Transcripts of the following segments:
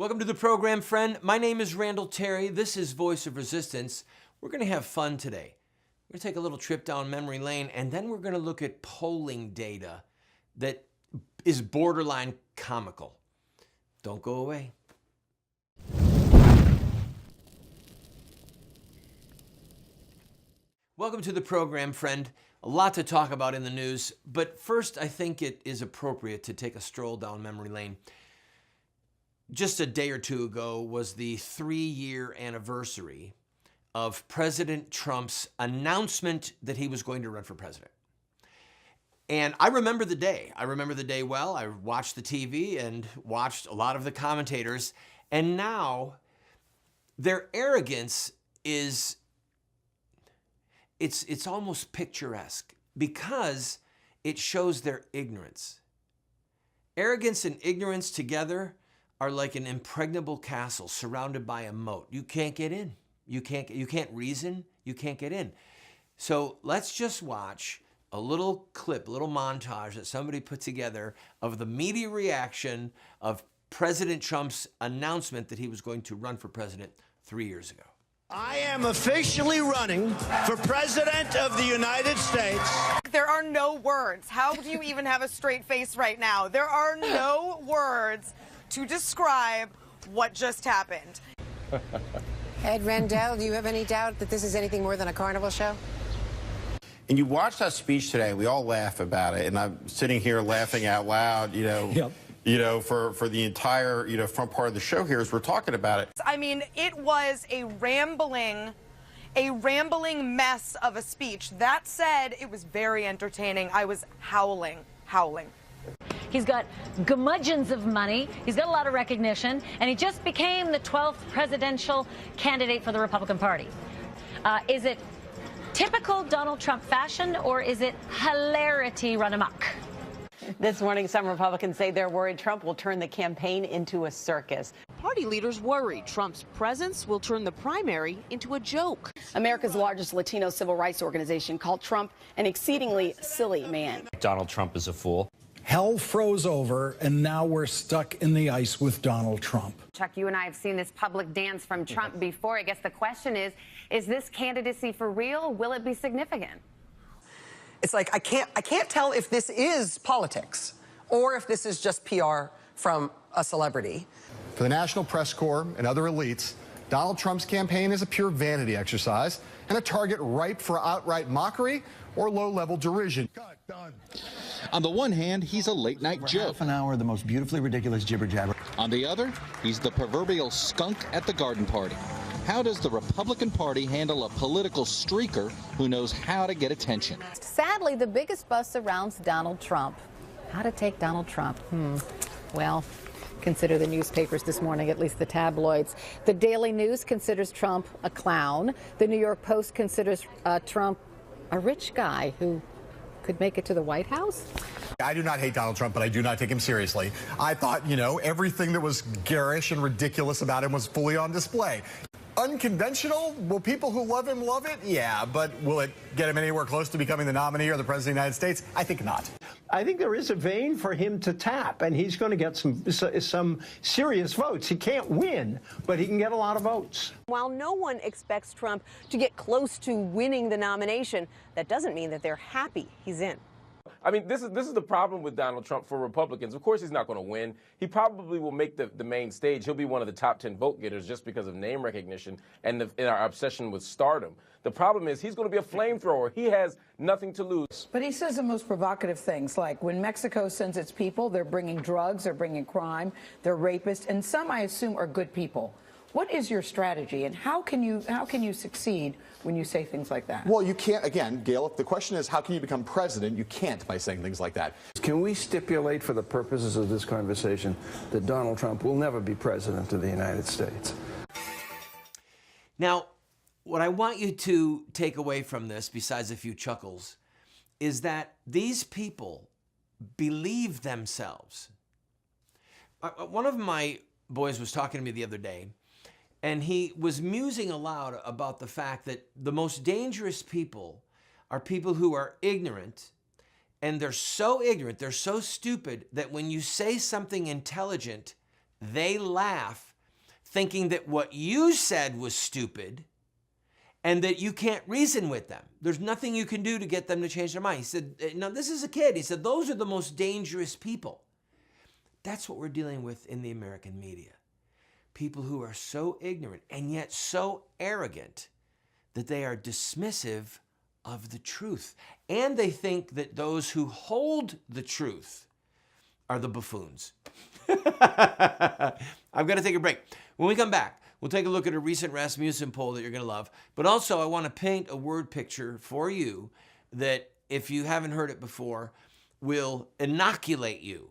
Welcome to the program, friend. My name is Randall Terry. This is Voice of Resistance. We're going to have fun today. We're going to take a little trip down memory lane, and then we're going to look at polling data that is borderline comical. Don't go away. Welcome to the program, friend. A lot to talk about in the news, but first I think it is appropriate to take a stroll down memory lane. Just a day or two ago was the 3-year anniversary of President Trump's announcement that he was going to run for president. And I remember the day. I remember the day well. I watched the TV and watched a lot of the commentators. And now their arrogance is, it's almost picturesque because it shows their ignorance. Arrogance and ignorance together are like an impregnable castle surrounded by a moat. You can't get in. You can't reason. You can't get in. So let's just watch a little clip, a little montage that somebody put together of the media reaction of President Trump's announcement that he was going to run for president 3 years ago. I am officially running for President of the United States. There are no words. How do you even have a straight face right now? There are no words to describe what just happened. Ed Randall, do you have any doubt that this is anything more than a carnival show? And you watched that speech today, we all laugh about it, and I'm sitting here laughing out loud, for the entire, front part of the show here as we're talking about it. I mean, it was a rambling mess of a speech. That said, it was very entertaining. I was howling. He's got gumudgeons of money, he's got a lot of recognition, and he just became the 12th presidential candidate for the Republican Party. Is it typical Donald Trump fashion, or is it hilarity run amok? This morning, some Republicans say they're worried Trump will turn the campaign into a circus. Party leaders worry Trump's presence will turn the primary into a joke. America's largest Latino civil rights organization called Trump an exceedingly silly man. Donald Trump is a fool. Hell froze over, and now we're stuck in the ice with Donald Trump. Chuck, you and I have seen this public dance from Trump before. I guess the question is this candidacy for real? Will it be significant? It's like I can't tell if this is politics or if this is just PR from a celebrity. For the National Press Corps and other elites, Donald Trump's campaign is a pure vanity exercise and a target ripe for outright mockery or low-level derision. Cut, done. On the one hand, he's a late-night joke. Half an hour, the most beautifully ridiculous jibber-jabber. On the other, he's the proverbial skunk at the garden party. How does the Republican Party handle a political streaker who knows how to get attention? Sadly, the biggest buzz surrounds Donald Trump. How to take Donald Trump? Well, consider the newspapers this morning, at least the tabloids. The Daily News considers Trump a clown. The New York Post considers Trump a rich guy who could make it to the White House. I do not hate Donald Trump, but I do not take him seriously. I thought, everything that was garish and ridiculous about him was fully on display. Unconventional? Will people who love him love it? Yeah, but will it get him anywhere close to becoming the nominee or the president of the United States? I think not. I think there is a vein for him to tap, and he's going to get some serious votes. He can't win, but he can get a lot of votes. While no one expects Trump to get close to winning the nomination, that doesn't mean that they're happy he's in. I mean, this is the problem with Donald Trump for Republicans. Of course, he's not going to win. He probably will make the main stage. He'll be one of the top 10 vote getters just because of name recognition and our obsession with stardom. The problem is he's going to be a flamethrower. He has nothing to lose. But he says the most provocative things, like when Mexico sends its people, they're bringing drugs, they're bringing crime, they're rapists, and some, I assume, are good people. What is your strategy, and how can you succeed when you say things like that? Well, you can't, again, Gail, if the question is how can you become president, you can't by saying things like that. Can we stipulate for the purposes of this conversation that Donald Trump will never be president of the United States? Now, what I want you to take away from this, besides a few chuckles, is that these people believe themselves. One of my boys was talking to me the other day, and he was musing aloud about the fact that the most dangerous people are people who are ignorant, and they're so ignorant, they're so stupid that when you say something intelligent, they laugh thinking that what you said was stupid and that you can't reason with them. There's nothing you can do to get them to change their mind. He said, now this is a kid. He said, those are the most dangerous people. That's what we're dealing with in the American media. People who are so ignorant and yet so arrogant that they are dismissive of the truth. And they think that those who hold the truth are the buffoons. I've got to take a break. When we come back, we'll take a look at a recent Rasmussen poll that you're going to love. But also, I want to paint a word picture for you that, if you haven't heard it before, will inoculate you,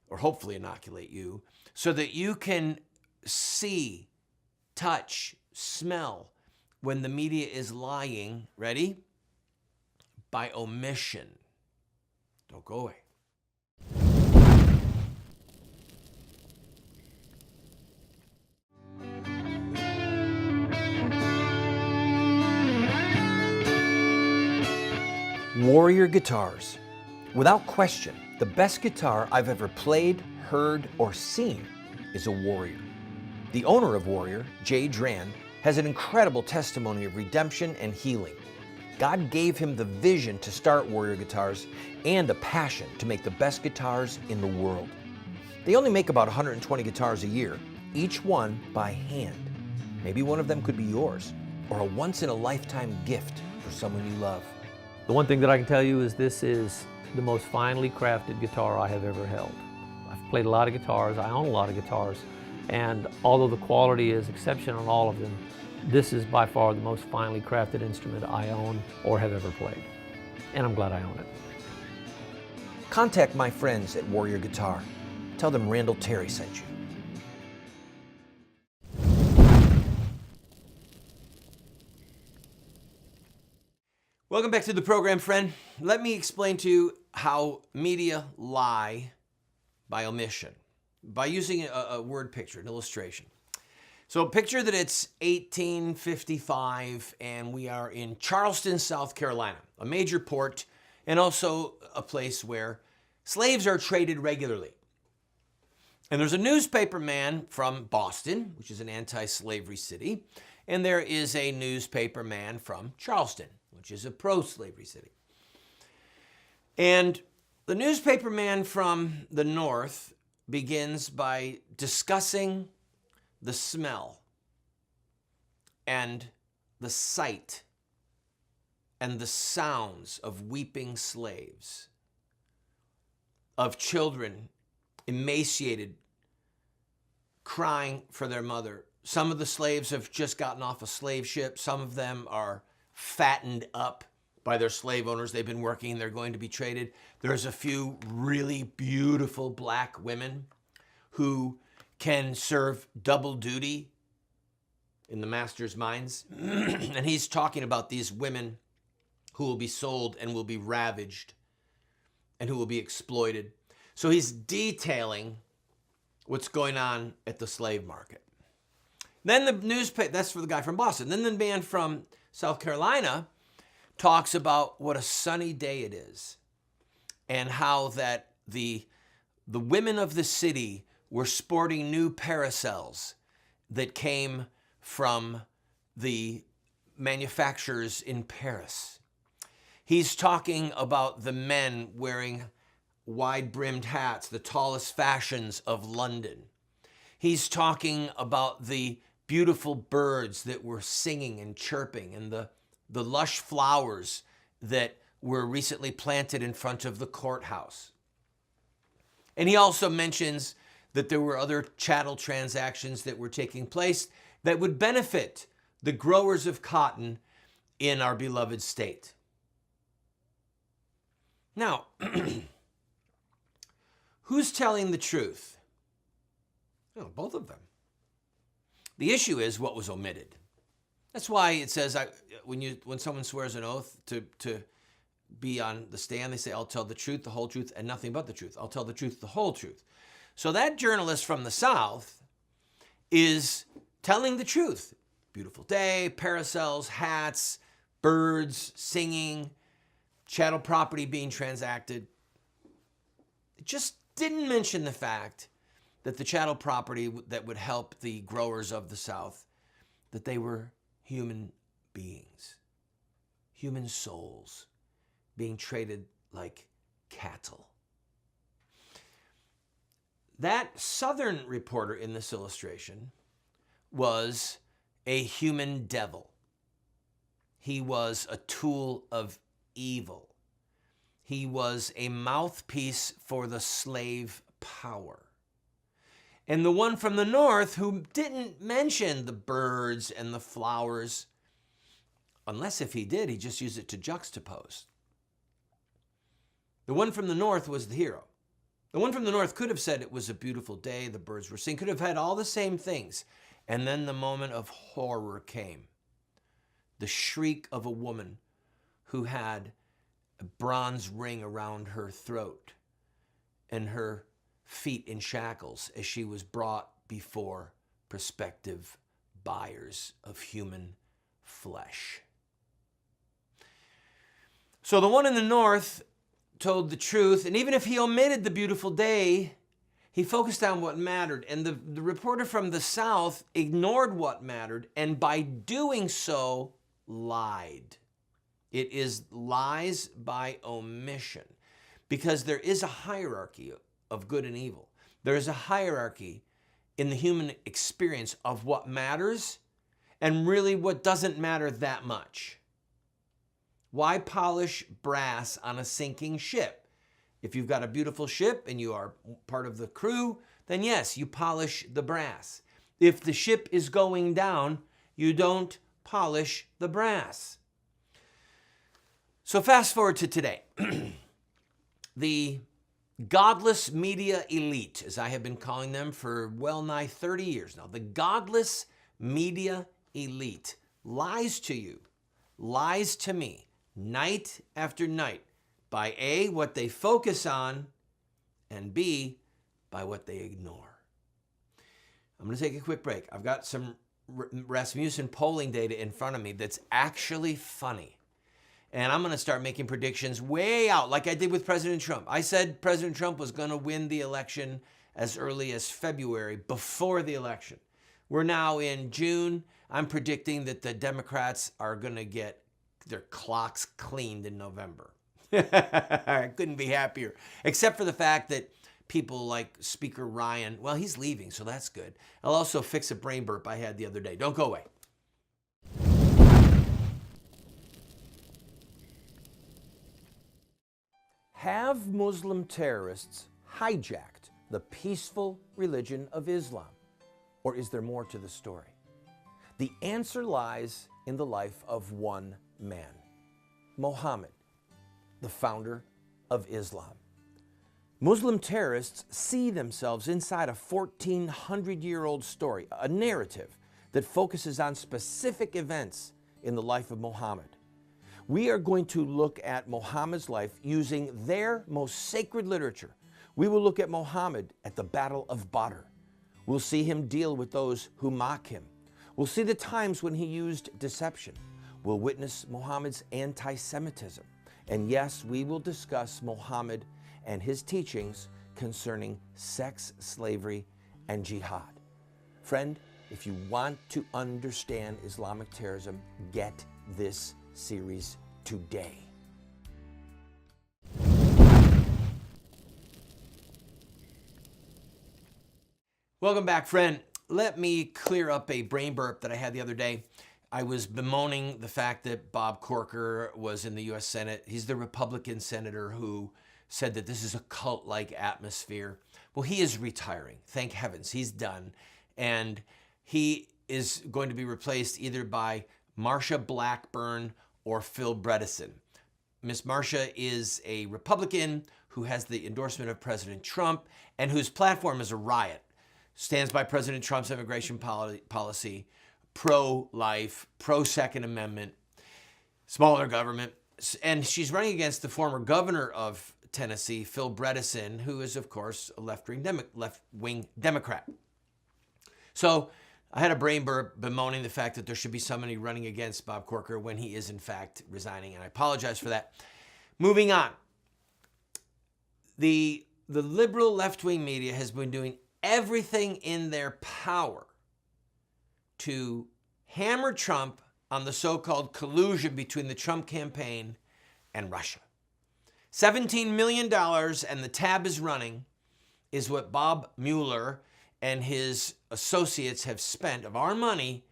or hopefully inoculate you, so that you can see, touch, smell when the media is lying, ready? By omission. Don't go away. Warrior guitars. Without question, the best guitar I've ever played, heard, or seen is a Warrior. The owner of Warrior, Jay Dran, has an incredible testimony of redemption and healing. God gave him the vision to start Warrior Guitars and a passion to make the best guitars in the world. They only make about 120 guitars a year, each one by hand. Maybe one of them could be yours, or a once-in-a-lifetime gift for someone you love. The one thing that I can tell you is this is the most finely crafted guitar I have ever held. I've played a lot of guitars, I own a lot of guitars, and although the quality is exceptional on all of them, this is by far the most finely crafted instrument I own or have ever played. And I'm glad I own it. Contact my friends at Warrior Guitar. Tell them Randall Terry sent you. Welcome back to the program, friend. Let me explain to you how media lie by omission, by using a word picture, an illustration. So picture that it's 1855 and we are in Charleston, South Carolina, a major port and also a place where slaves are traded regularly. And there's a newspaper man from Boston, which is an anti-slavery city, and there is a newspaper man from Charleston, which is a pro-slavery city. And the newspaper man from the north begins by discussing the smell and the sight and the sounds of weeping slaves, of children emaciated, crying for their mother. Some of the slaves have just gotten off a slave ship. Some of them are fattened up by their slave owners. They've been working, they're going to be traded. There's a few really beautiful black women who can serve double duty in the master's mines. And he's talking about these women who will be sold and will be ravaged and who will be exploited. So he's detailing what's going on at the slave market. Then the newspaper, that's for the guy from Boston. Then the man from South Carolina talks about what a sunny day it is and how that the women of the city were sporting new parasols that came from the manufacturers in Paris. He's talking about the men wearing wide-brimmed hats, the tallest fashions of London. He's talking about the beautiful birds that were singing and chirping and the lush flowers that were recently planted in front of the courthouse. And he also mentions that there were other chattel transactions that were taking place that would benefit the growers of cotton in our beloved state. Now, who's telling the truth? Oh, both of them. The issue is what was omitted. That's why it says when someone swears an oath to be on the stand, they say, I'll tell the truth, the whole truth, and nothing but the truth. I'll tell the truth, the whole truth. So that journalist from the South is telling the truth. Beautiful day, parasols, hats, birds, singing, chattel property being transacted. It just didn't mention the fact that the chattel property that would help the growers of the South, that they were human beings, human souls being traded like cattle. That Southern reporter in this illustration was a human devil. He was a tool of evil. He was a mouthpiece for the slave power. And the one from the north, who didn't mention the birds and the flowers, unless if he did, he just used it to juxtapose. The one from the north was the hero. The one from the north could have said it was a beautiful day, the birds were singing, could have had all the same things. And then the moment of horror came. The shriek of a woman who had a bronze ring around her throat and her feet in shackles as she was brought before prospective buyers of human flesh. So the one in the north told the truth, and even if he omitted the beautiful day, he focused on what mattered. And the reporter from the South ignored what mattered, and by doing so, lied. It is lies by omission, because there is a hierarchy of good and evil. There is a hierarchy in the human experience of what matters and really what doesn't matter that much. Why polish brass on a sinking ship? If you've got a beautiful ship and you are part of the crew, then yes, you polish the brass. If the ship is going down, you don't polish the brass. So fast forward to today. The godless media elite, as I have been calling them for well nigh 30 years now, the godless media elite lies to you, lies to me, night after night, by A, what they focus on, and B, by what they ignore. I'm going to take a quick break. I've got some Rasmussen polling data in front of me that's actually funny. And I'm going to start making predictions way out, like I did with President Trump. I said President Trump was going to win the election as early as February, before the election. We're now in June. I'm predicting that the Democrats are going to get their clocks cleaned in November. I couldn't be happier, except for the fact that people like Speaker Ryan, well, he's leaving, so that's good. I'll also fix a brain burp I had the other day. Don't go away. Have Muslim terrorists hijacked the peaceful religion of Islam? Or is there more to the story? The answer lies in the life of one man, Muhammad, the founder of Islam. Muslim terrorists see themselves inside a 1,400-year-old story, a narrative that focuses on specific events in the life of Muhammad. We are going to look at Muhammad's life using their most sacred literature. We will look at Muhammad at the Battle of Badr. We'll see him deal with those who mock him. We'll see the times when he used deception. We'll witness Muhammad's anti-Semitism. And yes, we will discuss Muhammad and his teachings concerning sex, slavery, and jihad. Friend, if you want to understand Islamic terrorism, get this series today. Welcome back, friend. Let me clear up a brain burp that I had the other day. I was bemoaning the fact that Bob Corker was in the U.S. Senate. He's the Republican senator who said that this is a cult-like atmosphere. Well, he is retiring. Thank heavens. He's done. And he is going to be replaced either by Marsha Blackburn or Phil Bredesen. Miss Marsha is a Republican who has the endorsement of President Trump and whose platform is a riot. Stands by President Trump's immigration policy, pro-life, pro-Second Amendment, smaller government. And she's running against the former governor of Tennessee, Phil Bredesen, who is, of course, a left-wing Democrat. So I had a brain burp bemoaning the fact that there should be somebody running against Bob Corker when he is, in fact, resigning, and I apologize for that. Moving on. The liberal left-wing media has been doing everything in their power to hammer Trump on the so-called collusion between the Trump campaign and Russia. $17 million, and the tab is running, is what Bob Mueller and his associates have spent of our money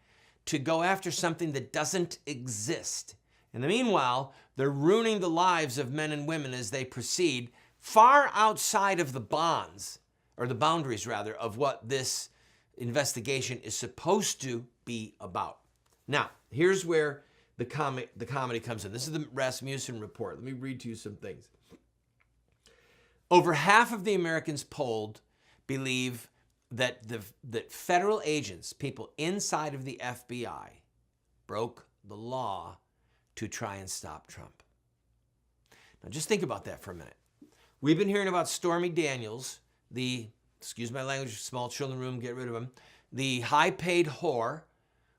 to go after something that doesn't exist. In the meanwhile, they're ruining the lives of men and women as they proceed far outside of the bonds, or the boundaries rather, of what this investigation is supposed to be about. Now, here's where the comedy comes in. This is the Rasmussen report. Let me read to you some things. Over half of the Americans polled believe that that federal agents, people inside of the FBI, broke the law to try and stop Trump. Now just think about that for a minute. We've been hearing about Stormy Daniels, the, excuse my language, small children room, get rid of him, the high-paid whore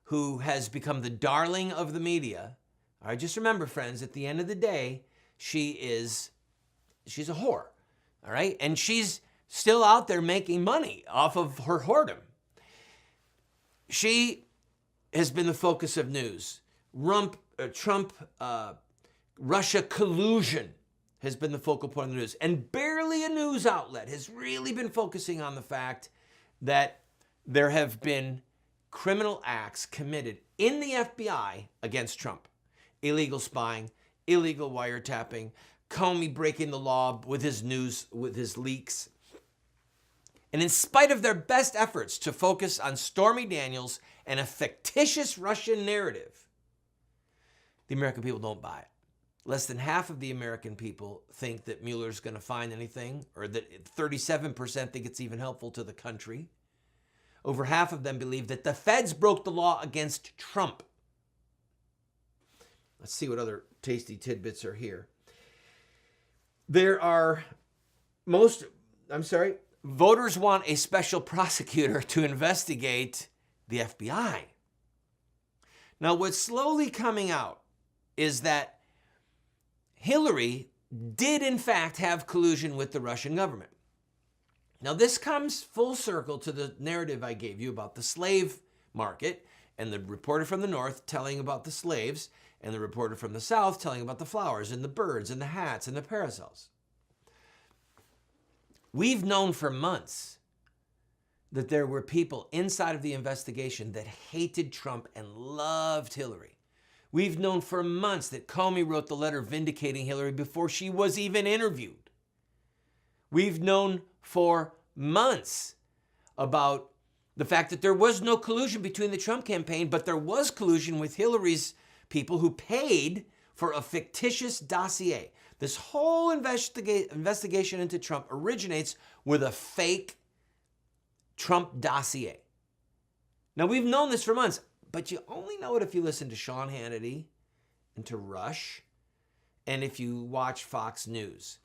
who has become the darling of the media. All right, just remember, friends, at the end of the day, she's a whore, all right? And she's still out there making money off of her whoredom. She has been the focus of news. Trump, Russia collusion has been the focal point of the news. And barely a news outlet has really been focusing on the fact that there have been criminal acts committed in the FBI against Trump. Illegal spying, illegal wiretapping, Comey breaking the law with his news, with his leaks. And in spite of their best efforts to focus on Stormy Daniels and a fictitious Russian narrative, the American people don't buy it. Less than half of the American people think that Mueller's going to find anything, or that 37% think it's even helpful to the country. Over half of them believe that the feds broke the law against Trump. Let's see what other tasty tidbits are here. Voters want a special prosecutor to investigate the FBI. Now, what's slowly coming out is that Hillary did in fact have collusion with the Russian government. Now, this comes full circle to the narrative I gave you about the slave market, and the reporter from the north telling about the slaves, and the reporter from the south telling about the flowers and the birds and the hats and the parasols. We've known for months that there were people inside of the investigation that hated Trump and loved Hillary. We've known for months that Comey wrote the letter vindicating Hillary before she was even interviewed. We've known for months about the fact that there was no collusion between the Trump campaign, but there was collusion with Hillary's people who paid for a fictitious dossier. This whole investigation into Trump originates with a fake Trump dossier. Now, we've known this for months, but you only know it if you listen to Sean Hannity and to Rush, and if you watch Fox News.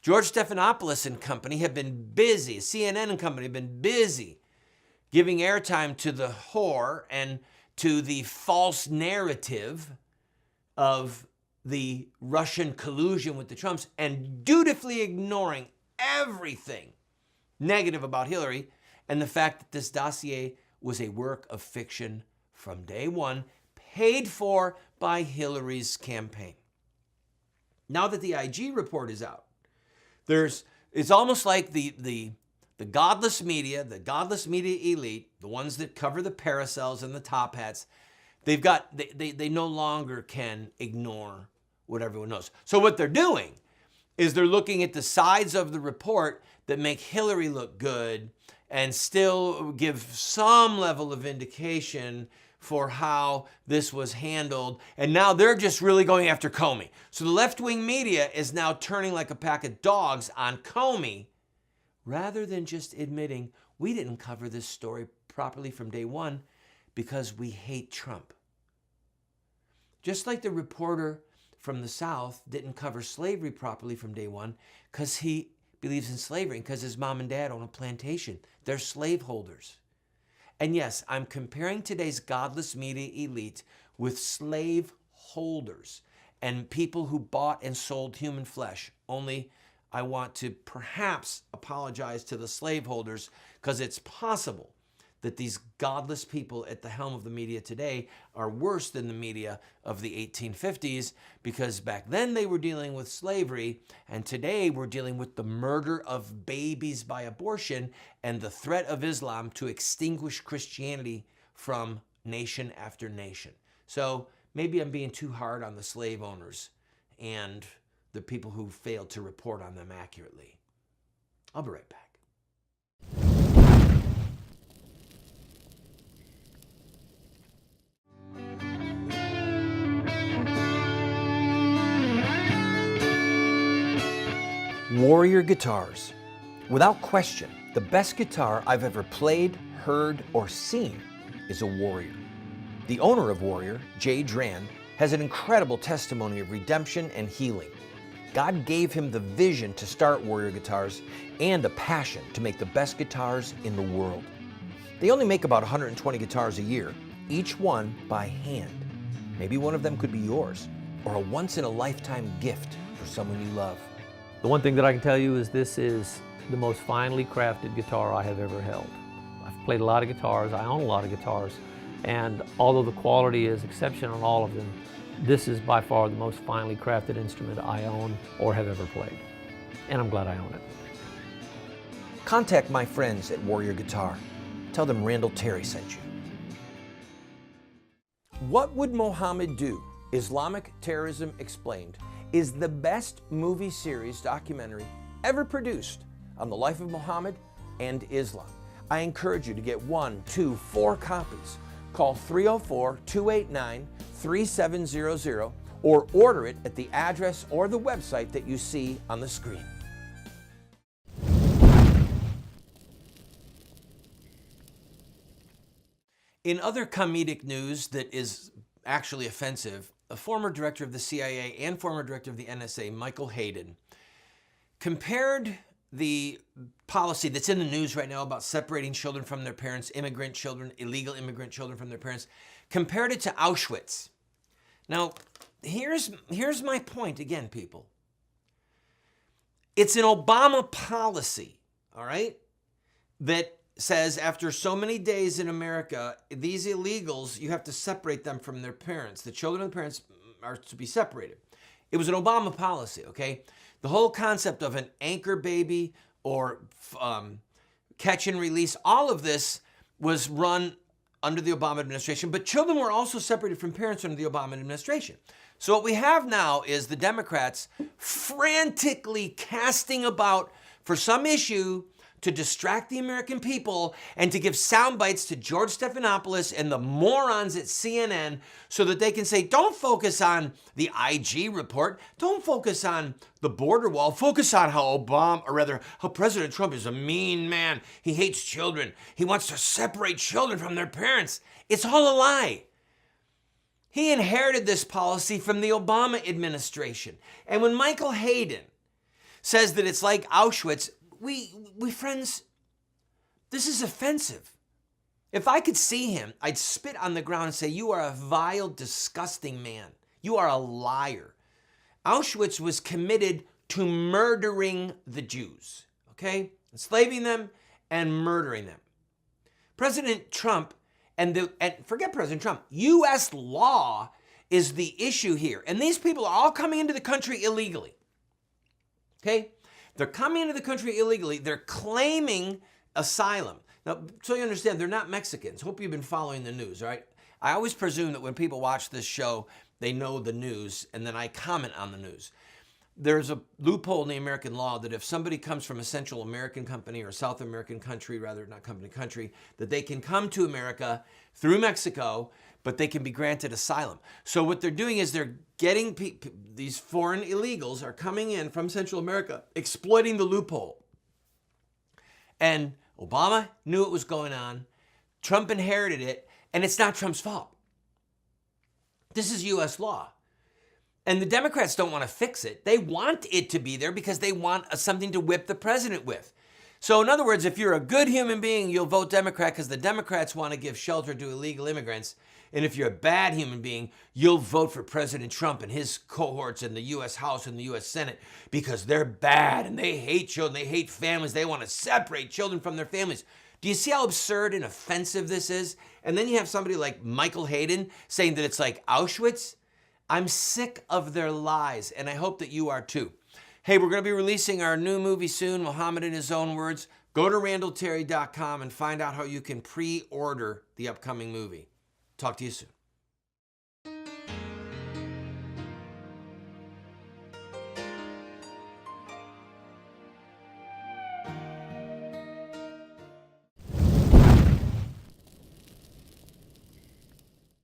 George Stephanopoulos and company have been busy, CNN and company have been busy giving airtime to the whore and to the false narrative of the Russian collusion with the Trumps, and dutifully ignoring everything negative about Hillary and the fact that this dossier was a work of fiction from day one, paid for by Hillary's campaign. Now that the IG report is out, it's almost like the godless media, the godless media elite, the ones that cover the parasols and the top hats, they no longer can ignore what everyone knows. So what they're doing is they're looking at the sides of the report that make Hillary look good and still give some level of indication for how this was handled. And now they're just really going after Comey. So the left-wing media is now turning like a pack of dogs on Comey, rather than just admitting we didn't cover this story properly from day one because we hate Trump. Just like the reporter from the South didn't cover slavery properly from day one because he believes in slavery and because his mom and dad own a plantation. They're slaveholders. And yes, I'm comparing today's godless media elite with slaveholders and people who bought and sold human flesh. Only I want to perhaps apologize to the slaveholders because it's possible that these godless people at the helm of the media today are worse than the media of the 1850s, because back then they were dealing with slavery, and today we're dealing with the murder of babies by abortion and the threat of Islam to extinguish Christianity from nation after nation. So maybe I'm being too hard on the slave owners and the people who failed to report on them accurately. I'll be right back. Warrior guitars. Without question, the best guitar I've ever played, heard, or seen is a Warrior. The owner of Warrior, Jay Dran, has an incredible testimony of redemption and healing. God gave him the vision to start Warrior Guitars and a passion to make the best guitars in the world. They only make about 120 guitars a year, each one by hand. Maybe one of them could be yours, or a once-in-a-lifetime gift for someone you love. The one thing that I can tell you is this is the most finely crafted guitar I have ever held. I've played a lot of guitars, I own a lot of guitars, and although the quality is exceptional on all of them, this is by far the most finely crafted instrument I own or have ever played. And I'm glad I own it. Contact my friends at Warrior Guitar. Tell them Randall Terry sent you. What Would Mohammed Do? Islamic Terrorism Explained is the best movie series documentary ever produced on the life of Muhammad and Islam. I encourage you to get 1, 2, 4 copies. Call 304-289-3700 or order it at the address or the website that you see on the screen. In other comedic news that is actually offensive, a former director of the CIA and former director of the NSA, Michael Hayden, compared the policy that's in the news right now about separating children from their parents, immigrant children, illegal immigrant children from their parents, compared it to Auschwitz. Now, here's my point again, people. It's an Obama policy, all right, that says after so many days in America, these illegals, you have to separate them from their parents. The children and the parents are to be separated. It was an Obama policy, okay? The whole concept of an anchor baby or catch and release, all of this was run under the Obama administration, but children were also separated from parents under the Obama administration. So what we have now is the Democrats frantically casting about for some issue to distract the American people and to give sound bites to George Stephanopoulos and the morons at CNN so that they can say, don't focus on the IG report, don't focus on the border wall, focus on how how President Trump is a mean man. He hates children. He wants to separate children from their parents. It's all a lie. He inherited this policy from the Obama administration. And when Michael Hayden says that it's like Auschwitz, we friends, this is offensive. If I could see him, I'd spit on the ground and say, you are a vile, disgusting man. You are a liar. Auschwitz was committed to murdering the Jews, okay? Enslaving them and murdering them. President Trump, and forget President Trump, U.S. law is the issue here. And these people are all coming into the country illegally, okay? They're coming into the country illegally. They're claiming asylum. Now, so you understand, they're not Mexicans. Hope you've been following the news, all right? I always presume that when people watch this show, they know the news, and then I comment on the news. There's a loophole in the American law that if somebody comes from a Central American company or South American country, rather not country, that they can come to America through Mexico, but they can be granted asylum. So what they're doing is they're getting these foreign illegals are coming in from Central America, exploiting the loophole. And Obama knew it was going on. Trump inherited it, and it's not Trump's fault. This is U.S. law. And the Democrats don't want to fix it. They want it to be there because they want something to whip the president with. So in other words, if you're a good human being, you'll vote Democrat because the Democrats want to give shelter to illegal immigrants. And if you're a bad human being, you'll vote for President Trump and his cohorts in the U.S. House and the U.S. Senate because they're bad and they hate children, they hate families, they want to separate children from their families. Do you see how absurd and offensive this is? And then you have somebody like Michael Hayden saying that it's like Auschwitz. I'm sick of their lies, and I hope that you are too. Hey, we're going to be releasing our new movie soon, Muhammad in His Own Words. Go to randallterry.com and find out how you can pre-order the upcoming movie. Talk to you soon.